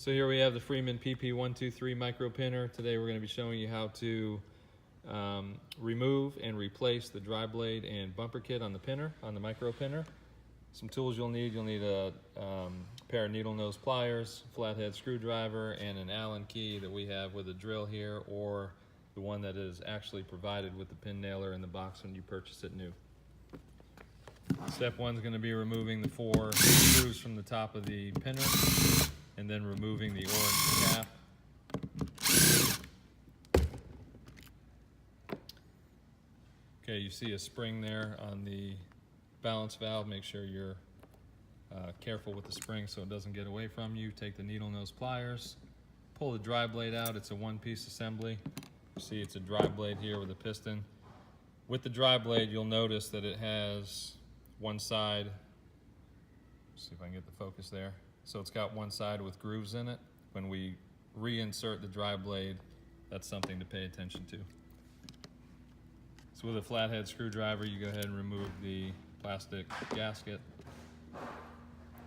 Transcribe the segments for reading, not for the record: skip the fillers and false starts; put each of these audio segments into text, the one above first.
So here we have the Freeman PP123 micro pinner. Today we're going to be showing you how to remove and replace the dry blade and bumper kit on the pinner, on the micro pinner. Some tools you'll need a pair of needle nose pliers, flathead screwdriver, and an Allen key that we have with a drill here, or the one that is actually provided with the pin nailer in the box when you purchase it new. Step one is going to be removing the 4 screws from the top of the pinner, and then removing the orange cap. Okay, you see a spring there on the balance valve. Make sure you're careful with the spring so it doesn't get away from you. Take the needle nose pliers, pull the dry blade out. It's a one-piece assembly. You see it's a dry blade here with a piston. With the dry blade, you'll notice that it has one side, let's see if I can get the focus there. So it's got one side with grooves in it. When we reinsert the dry blade, that's something to pay attention to. So with a flathead screwdriver, you go ahead and remove the plastic gasket,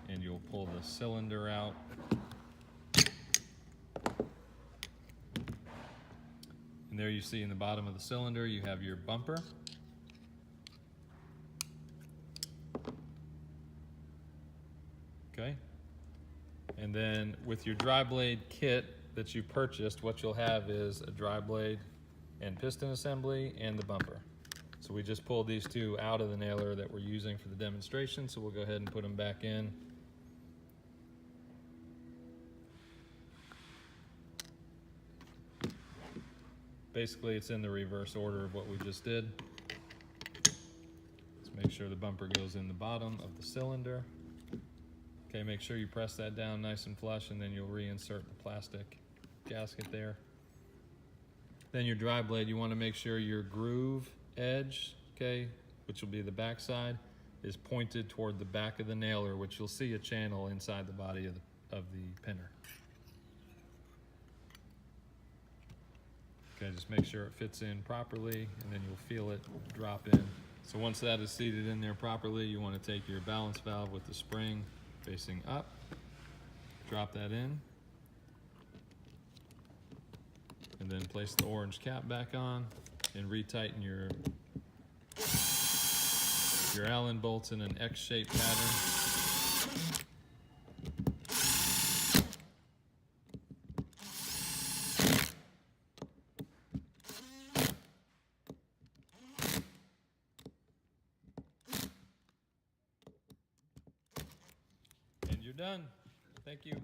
and you'll pull the cylinder out. And there you see in the bottom of the cylinder, you have your bumper. Okay. And then with your dry blade kit that you purchased, what you'll have is a dry blade and piston assembly and the bumper. So we just pulled these two out of the nailer that we're using for the demonstration, so we'll go ahead and put them back in. Basically, it's in the reverse order of what we just did. Let's make sure the bumper goes in the bottom of the cylinder. Okay, make sure you press that down nice and flush, and then you'll reinsert the plastic gasket there. Then your dry blade, you want to make sure your groove edge, okay, which will be the back side, is pointed toward the back of the nailer, which you'll see a channel inside the body of the pinner. Okay, just make sure it fits in properly, and then you'll feel it drop in. So once that is seated in there properly, you want to take your balance valve with the spring facing up, drop that in, and then place the orange cap back on and retighten your Allen bolts in an X-shaped pattern. And you're done. Thank you.